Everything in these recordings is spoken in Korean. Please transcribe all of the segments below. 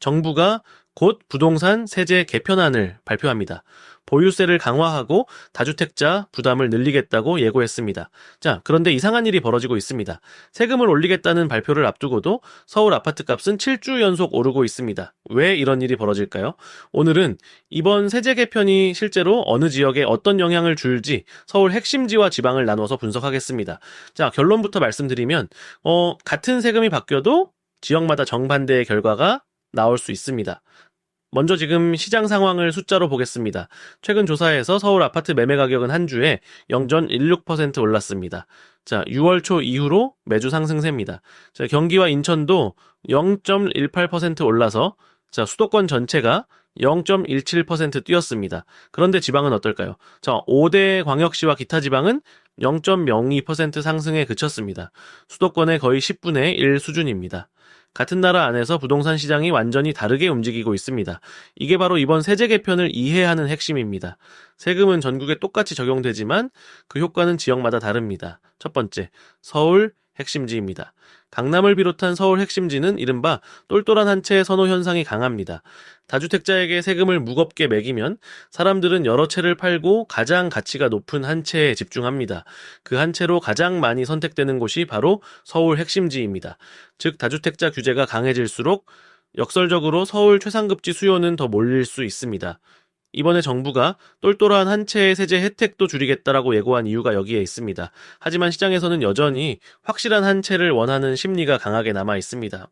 정부가 곧 부동산 세제 개편안을 발표합니다. 보유세를 강화하고 다주택자 부담을 늘리겠다고 예고했습니다. 자, 그런데 이상한 일이 벌어지고 있습니다. 세금을 올리겠다는 발표를 앞두고도 서울 아파트값은 7주 연속 오르고 있습니다. 왜 이런 일이 벌어질까요? 오늘은 이번 세제 개편이 실제로 어느 지역에 어떤 영향을 줄지 서울 핵심지와 지방을 나눠서 분석하겠습니다. 자, 결론부터 말씀드리면 같은 세금이 바뀌어도 지역마다 정반대의 결과가 나올 수 있습니다. 먼저 지금 시장 상황을 숫자로 보겠습니다. 최근 조사에서 서울 아파트 매매 가격은 한 주에 0.16% 올랐습니다. 자, 6월 초 이후로 매주 상승세입니다. 자, 경기와 인천도 0.18% 올라서 자, 수도권 전체가 0.17% 뛰었습니다. 그런데 지방은 어떨까요? 자, 5대 광역시와 기타 지방은 0.02% 상승에 그쳤습니다. 수도권의 거의 10분의 1 수준입니다. 같은 나라 안에서 부동산 시장이 완전히 다르게 움직이고 있습니다. 이게 바로 이번 세제 개편을 이해하는 핵심입니다. 세금은 전국에 똑같이 적용되지만 그 효과는 지역마다 다릅니다. 첫 번째, 서울 핵심지입니다. 강남을 비롯한 서울 핵심지는 이른바 똘똘한 한 채의 선호 현상이 강합니다. 다주택자에게 세금을 무겁게 매기면 사람들은 여러 채를 팔고 가장 가치가 높은 한 채에 집중합니다. 그 한 채로 가장 많이 선택되는 곳이 바로 서울 핵심지입니다. 즉 다주택자 규제가 강해질수록 역설적으로 서울 최상급지 수요는 더 몰릴 수 있습니다. 이번에 정부가 똘똘한 한 채의 세제 혜택도 줄이겠다라고 예고한 이유가 여기에 있습니다. 하지만 시장에서는 여전히 확실한 한 채를 원하는 심리가 강하게 남아 있습니다.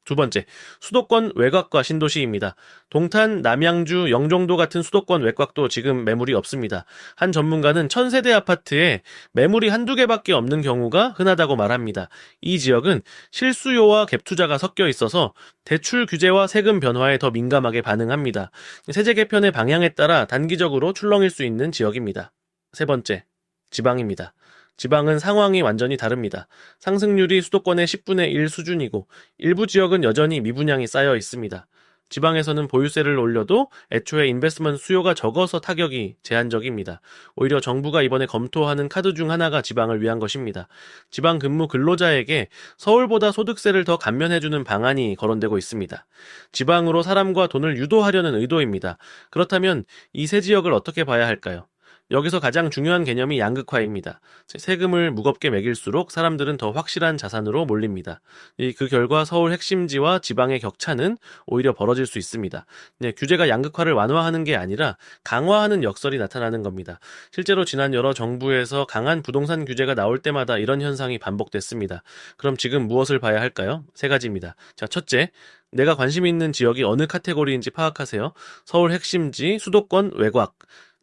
두 번째, 수도권 외곽과 신도시입니다. 동탄, 남양주, 영종도 같은 수도권 외곽도 지금 매물이 없습니다. 한 전문가는 1000세대 아파트에 매물이 한두 개밖에 없는 경우가 흔하다고 말합니다. 이 지역은 실수요와 갭투자가 섞여 있어서 대출 규제와 세금 변화에 더 민감하게 반응합니다. 세제 개편의 방향에 따라 단기적으로 출렁일 수 있는 지역입니다. 세 번째, 지방입니다. 지방은 상황이 완전히 다릅니다. 상승률이 수도권의 10분의 1 수준이고 일부 지역은 여전히 미분양이 쌓여 있습니다. 지방에서는 보유세를 올려도 애초에 인베스트먼트 수요가 적어서 타격이 제한적입니다. 오히려 정부가 이번에 검토하는 카드 중 하나가 지방을 위한 것입니다. 지방 근무 근로자에게 서울보다 소득세를 더 감면해주는 방안이 거론되고 있습니다. 지방으로 사람과 돈을 유도하려는 의도입니다. 그렇다면 이 세 지역을 어떻게 봐야 할까요? 여기서 가장 중요한 개념이 양극화입니다. 세금을 무겁게 매길수록 사람들은 더 확실한 자산으로 몰립니다. 그 결과 서울 핵심지와 지방의 격차는 오히려 벌어질 수 있습니다. 규제가 양극화를 완화하는 게 아니라 강화하는 역설이 나타나는 겁니다. 실제로 지난 여러 정부에서 강한 부동산 규제가 나올 때마다 이런 현상이 반복됐습니다. 그럼 지금 무엇을 봐야 할까요? 세 가지입니다. 자, 첫째, 내가 관심 있는 지역이 어느 카테고리인지 파악하세요. 서울 핵심지, 수도권 외곽,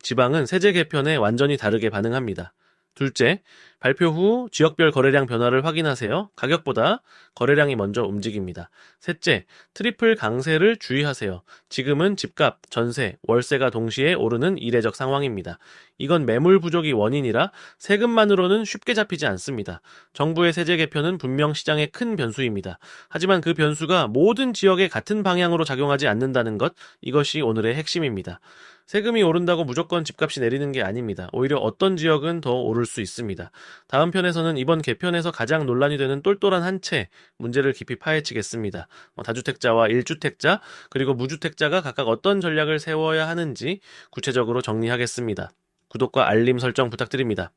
지방은 세제 개편에 완전히 다르게 반응합니다. 둘째, 발표 후 지역별 거래량 변화를 확인하세요. 가격보다 거래량이 먼저 움직입니다. 셋째, 트리플 강세를 주의하세요. 지금은 집값, 전세, 월세가 동시에 오르는 이례적 상황입니다. 이건 매물 부족이 원인이라 세금만으로는 쉽게 잡히지 않습니다. 정부의 세제 개편은 분명 시장의 큰 변수입니다. 하지만 그 변수가 모든 지역에 같은 방향으로 작용하지 않는다는 것, 이것이 오늘의 핵심입니다. 세금이 오른다고 무조건 집값이 내리는 게 아닙니다. 오히려 어떤 지역은 더 오를 수 있습니다. 다음 편에서는 이번 개편에서 가장 논란이 되는 똘똘한 한 채 문제를 깊이 파헤치겠습니다. 다주택자와 1주택자 그리고 무주택자가 각각 어떤 전략을 세워야 하는지 구체적으로 정리하겠습니다. 구독과 알림 설정 부탁드립니다.